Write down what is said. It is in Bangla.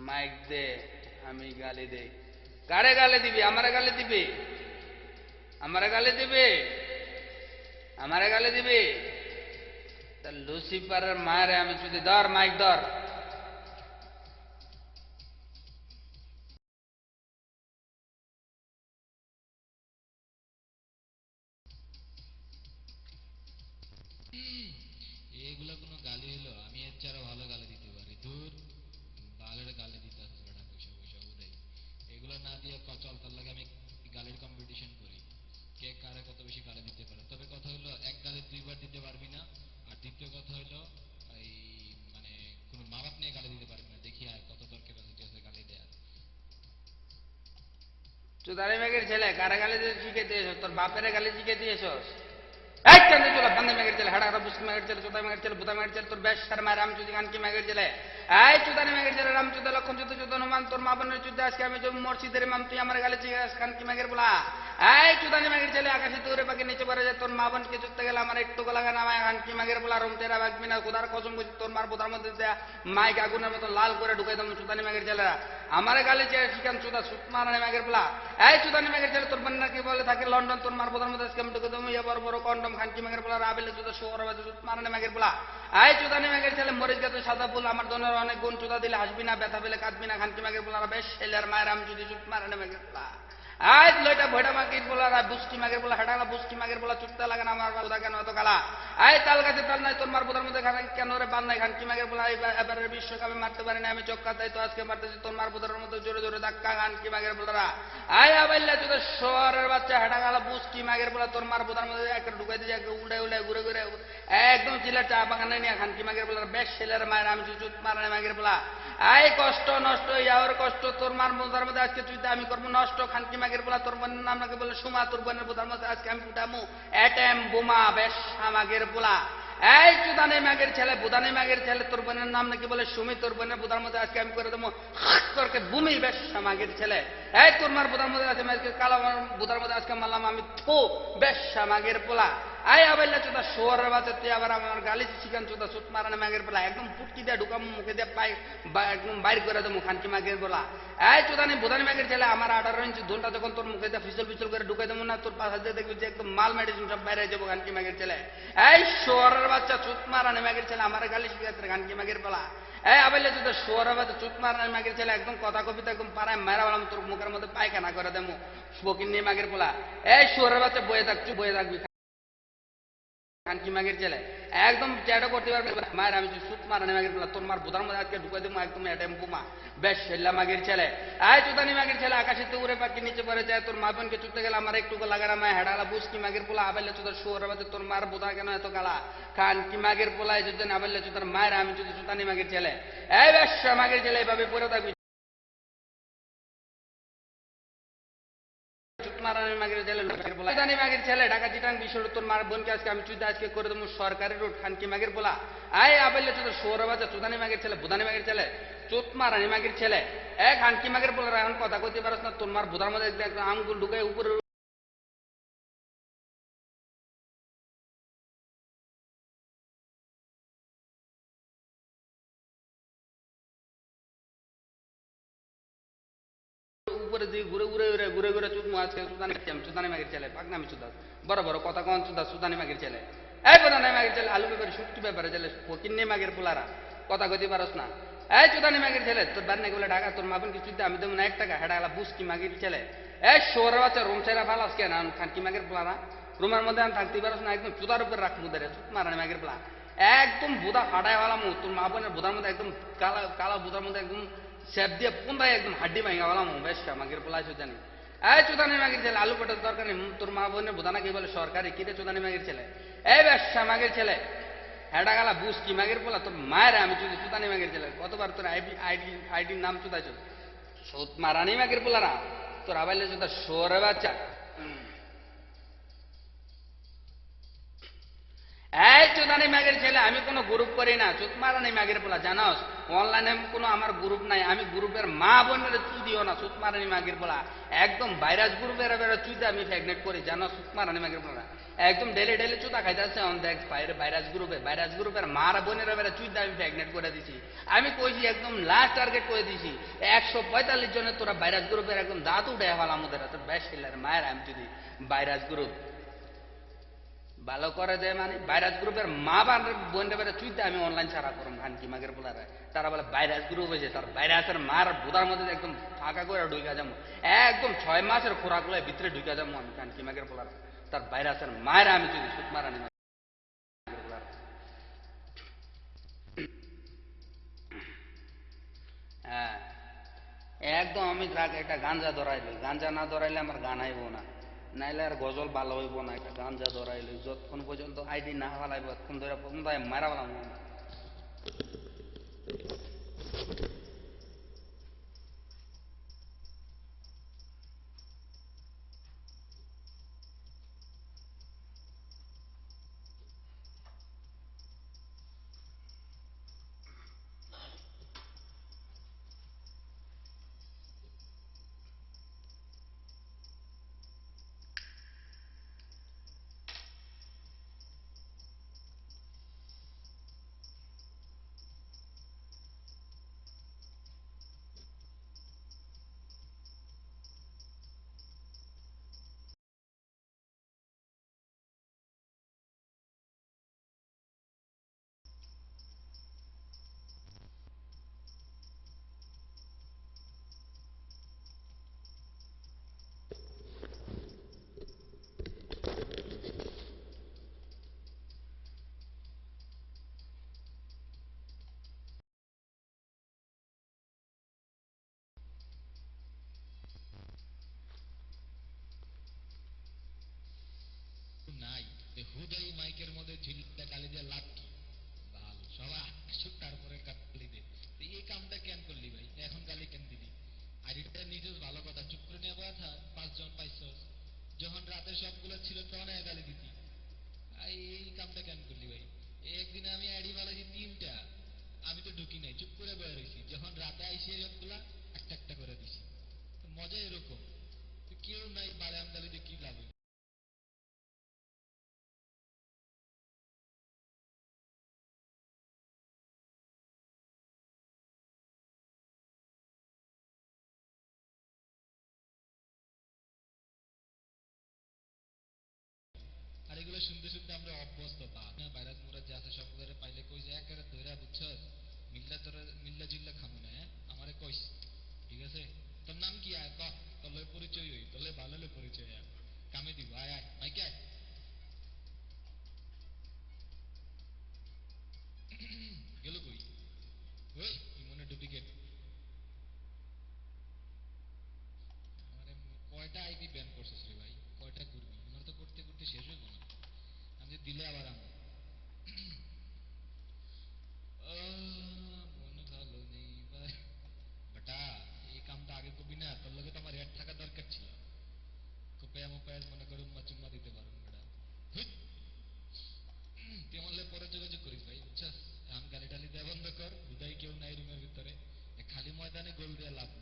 মাইক দে, আমি গালি দেই। কারে গালি দিবি? আমারে গালি দিবি? আমারে গালি দিবি? আমারে গালি দিবি? তা লুসিফারের মায়েরে আমি যদি ধর, মাইক ধর। এগুলা কোনো গালি হলো? আমি এর চেয়ে আরো ভালো গালি দিতে পারি। ধুর, বালের গালি দিতে আসিস বেটা, পয়সা পয়সা উদয়। এগুলো না দিয়ে চল, তার লাগে আমি গালির কম্পিটিশন করি, কে কারে কত বেশি গালি দিতে পারে। তবে কথা হলো, এক গালি দুইবার দিতে পারবি না। আর দ্বিতীয় কথা হলো, এই মানে কোনো মা বাপ নিয়ে গালি দিতে পারবি না। দেখি আর কত তোর ক্যাপাসিটি আছে গালি দেয়ার। চুদারি মেঘের ছেলে, কারে গালি দিয়ে শিখে দিয়েছ? তোর বাপেরে গালি শিখে দিয়েছস? এই কান্দে চুলা বান্দে মেঘের ছেলে, হাড়া হাড়া বুসকি মেঘের ছেলে, চোদা মেঘের ছেলে, বুদা মেঘের ছেলে, তোর বেশ সার মায়ের রামচুদি খানকি মেঘের ছেলে। এই চুদানি মেঘের ছেলে, রামচুদা লক্ষণ চুদ্দ চুদ্দ হনুমান, তোর মা বোনের চুদ্দে আজকে আমি জমি মসজিদের ইমাম, তুই আমার গালি শিখে খানকি মেঘের বলা। এই চুদানি মেঘের ছেলে, আকাশে দৌড়ে পাখি নিচে পড়ে যায়, তোর মা বোনকে চুদতে গেলে আমার একটু লাগা নামায় খানকি মেঘের বলা। রুম তেরা বাগবি না, কোদার কসম করছি তোর মার বোধার মধ্যে দেয়া মাইক আগুনের মতো লাল করে ঢুকাই দেবো। চুদানি মেঘের ছেলেরা আমার গালি শিখান চুদা সুতমারানি মেঘের বলা। এই চুদানি মেঘের ছেলে, তোর বোন নাকি বলে থাকে লন্ডন, তোর মার বোধার মধ্যে আজকে আমি ঢুকে দেবো বড় বড় কন্ডম খানকি মেঘের বলা। রাবেলে চুদা শোর সুতমারানি মেঘের বলা। এই চুদানি মেঘের ছেলে, মরিচ গাছে সাদা ফুল, আমার দনের অনেক গুণ, চুদা দিলে হাসবি না, ব্যথা পেলে কাঁদবি না, খানকি মেঘের বলা। বেশ ছেলের মায়ের আমি যদি সুতমারানি মেঘের বলা। আই লইটা ভয়টা মাগির বলা, বুষ্টি মাগের বলা, হাঁটালা বুষ্টি মাগের বলা, চুটতে লাগে না আমার বালদা কেন এত কালা? আই তাল গাছে তাল নাই, তোর মার বোধার মধ্যে কেন রে বাল নাই? খানকি মাগের বলা। এবারের বিশ্বকাপে মারতে পারি না আমি চক্কা, তাই তো আজকে মারতেছি তোর মার বোধার মধ্যে জোরে জোরে ধাক্কা। খানকি মাগের বলারা আই আবাইল্লা তোদের শহরের বাচ্চা, হাঁটাগালা বুষ্টি মাগের বলা, তোর মার বোধার মধ্যে একটা ঢুকাই দিয়ে উল্টায় উল্টায় ঘুরে ঘুরে একদম চিলার চা বাগানে নিয়ে খানকি মাগের বলার। বেশ ছেলের মায়ের আমি চুত মারানি মাগের বলা। আই কষ্ট নষ্ট ইয়ার কষ্ট, তোর মার বোধার মধ্যে আজকে তুই আমি করবো নষ্ট। খানকি মাগের বলা, তোর বোনের নাম নাকি বলে সুমা, তোর বোনের বোধার মধ্যে আজকে আমি ফুটামু অ্যাটেম বোমা। বেশ মাগের বলা। এই চুদানি মাগের ছেলে, বুদানি মাগের ছেলে, তোর বোনের নাম নাকি বলে সুমি, তোর বোনের বোধার মধ্যে আজকে আমি করে দেবো তোরকে বুমি। বেশ মাগের ছেলে, এই তোর মার বোধার মধ্যে আছে কালা বোধার মধ্যে আজকে মারলাম আমি থু। বেশ মাগের পোলা। আই আবাইল্লা চোদা শোয়ারের বাচ্চা, তুই আবার আমার গালি শিখান চোদা সুত মারানি মাগের পোলা। একদম পুটকি দিয়ে ঢুকাম মুখে দিয়ে পাই একদম বাইর করে দেবো খানকি মাগের বলা। এই চোদানি বোধানি মাগের ছেলে, আমার 18 ইঞ্চি ধুনটা যখন তোর মুখে দিয়ে ফিসল ফিসল করে ঢুকাই দেবো না, তোর পাশে দিয়ে দেখবি যে একদম মাল মেডিসিন সব বাইরে যাবো খানকি মাগের ছেলে। এই শোয়ারের বাচ্চা চুত মারানি মাগের ছেলে, আমার গালি শিখাতে খানকি মাগের পোলা। এই আবাইলে যদি শোয়ারের বাচ্চা চুত মারানি মাগের ছেলে, একদম কথা কবিতা একদম পাড়ায় মেরা বললাম, তোর মুখের মধ্যে পায়খানা করে দেবো স্পোকিন নিয়ে মাগের পোলা। এই শোয়ারের বাচ্চা বয়ে থাকছি, বয়ে থাকবি খানকি মাগের ছেলে, একদম চ্যাটও করতে পারবে মায়ের আমি সুত মারানি মাগের বলা। তোর মার বোধার মধ্যে আজকে ঢুকাই দেবো একদম অ্যাটেম বোমা। বেশ ছেল্লা মাগের ছেলে, আয় চুদানি মাগের ছেলে, আকাশে তো উড়ে পাখি নিচে পড়ে যায়, তোর মা বোনকে চুটতে গেলে আমার একটু লাগারা মায় হেডালা বুঝকি মাগের পোলা। আবাইলে চুদার শুয়ার বাদে তোর মার বোধা কেন এত গালা? খানকি মাগের পোলা যদি আবাইলে চুদার মায়ের আমি যদি চুদানি মাগের ছেলে। এই বেশ মাগের ছেলে, এইভাবে পড়ে থাকবি ছেলে। ঢাকা চিটাং বিশ্ব তোর মার বোনকে আজকে আমি চুদা আজকে করে দেবো সরকারি রোড খানকি মাগের বলা। আয় আবাইলে তোদের সৌরবাজা চুদানি মাগের ছেলে, বুধানি মাগের ছেলে, চোত মারানি মাগের ছেলে, এক খানকি মাগের বলা। এখন কথা কইতে পারস না, তোর মার বোধার মধ্যে আঙ্গুল ঢুকে উপরে উপরে দিয়ে ঘুরে ঘুরে ঘুরে ঘুরে ঘুরে চুদমু আজকে চুদানি মাগের ছেলে, পাকনামি চুদা বড় বড় কথা কন চুদা সুদানি মাগের ছেলে। এই প্রধান মাগের ছেলে, আলু ব্যাপারে সুটকি ব্যাপারে ছেলে, ফকিন্নি মাগের পোলারা কথা কইতে পারস না। এই চুদানি মাগের ছেলে, তোর বান্নে গুলো ঢাকা, তোর মাগুন কি চুদা আমি দেবো না 1 টাকা। হেডা গেলা বুঝকি মাগের ছেলে। এই শোর বাচ্চা রুম ছেড়া ভালো আজকে না খানকি মাগের পোলারা। রুমের মধ্যে আমি থাকতে পারস না, একদম চুদার উপরে রাখ মুদারে চুত মারানি মাগের পোলা। একদম বোধা ফাটায় ভালাম তোর মা বোনের বোধার মধ্যে একদম কালা কালা বোধার মধ্যে একদম স্যাপ দিয়ে পুন্দায় একদম হাড্ডি ভাঙা ভালাম। বেশ মাগের পোলা চুদানি। এই চুদানি মাগের ছেলে, আলু পেটের দরকার নেই, তোর মা বোনের বোধা নাকি বলে সরকারি কিরে চুদানি মাগের ছেলে। এই ব্যবসা মাগের ছেলে, হেডা গালা বুঝকি মাগের পোলা, তোর মায়ের আমি চুদি চুদানি মাগের ছেলে। কতবার তোর আইডির নাম চুদাইছ সৌত মারানি মাগের পোলারা, তোর আবাইলে চুদা শোরে বাচ্চা। এই চুদানি মাগের ছেলে, আমি কোনো গ্রুপ করি না, চুত মারানি মাগের পোলা জানোস। অনলাইনে কোনো আমার গ্রুপ নাই, আমি গ্রুপের মা বোনের চুদিও না চুত মারানি মাগের পোলা। একদম ভাইরাস গ্রুপের চুদে আমি ফ্যাগনেট করি জানো চুত মারানি মাগের পোলা। একদম ডেলি ডেলি চুতা খাইতেছে অন দেখ ভাইরাস গ্রুপের মারা বোনেরা বেড়া চুইতে আমি প্রেগনেন্ট করে দিছি। আমি কইছি একদম লাস্ট টার্গেট করে দিছি 145 জনের তোরা ভাইরাস গ্রুপের একদম দাঁত উঠে ফেলাম ওদের তোর বেশ খেলার মায়ের আমি যদি ভাইরাস গ্রুপ ভালো করে দেয় মানে ভাইরাস গ্রুপের মা বোনরা বেড়া চুইতে আমি অনলাইন ছাড়া করুম খান কি মাগের পোলারা তারা বলে ভাইরাস গ্রুপ হয়েছে তার ভাইরাসের মার বোধার মধ্যে একদম ফাঁকা করে ঢুকা যাবো একদম 6 মাসের খোরাক লয়ে ভিতরে ঢুকা যাবো আমি খান কি মাগের পোলারা তার ভাইরাসের মায়ের আমি যদি সুত মারানি হ্যাঁ একদম আমি একটা গাঞ্জা ধরাইলি গাঞ্জা না ধরাইলে আমার গান আইব না নাইলে আর গজল ভালো হইব না একটা গাঞ্জা ধরাইলি যতক্ষণ পর্যন্ত আইডি না ফেলাইব ততক্ষণ ধরে মারা ফেলাম নাই হুদাই মাইকের মধ্যে ঝিলটা গালি দিয়ে লাভ কি ভাল সবাই আসুক তারপরে গালি দে এই কামটা কেন করলি ভাই এখন গালি কেন দিলি আর এটা নিজের ভালো কথা চুপ করে নিয়ে কথা 5 জন পাইছস যখন রাতে সবগুলো ছিল তখন গালি দিতি এই কামটা কেন করলি ভাই একদিন আমি আইডি বালাইছি 3টা আমি তো ঢুকি নাই চুপ করে বয়ে রয়েছি যখন রাতে আইসি সবগুলা একটা একটা করে দিছি মজা এরকম কেউ নাই বালাম গালিতে কি লাভ আর এগুলো শুনতে শুনতে আমরা অভ্যস্ত ভাইরাস মুরাজ যা আছে সবগুলো পাইলে কই যে একেবারে ধইরা বুঝছস মিল্লা জিল্লা খামু না আমারে কইস ঠিক আছে তোর নাম কি আয় তোর লয় পরিচয় হই তোর লয় ভালো লয় পরিচয় আয় কামে দিব আয় আয় মাইকে আয় গেল কই ওই ইমনে ডুপ্লিকেট আমারে কয়টা আইপি ব্যান করছিস রে ভাই কয়টা করবি আমার তো করতে করতে শেষ হইব না আমি দিলে আবার আনবো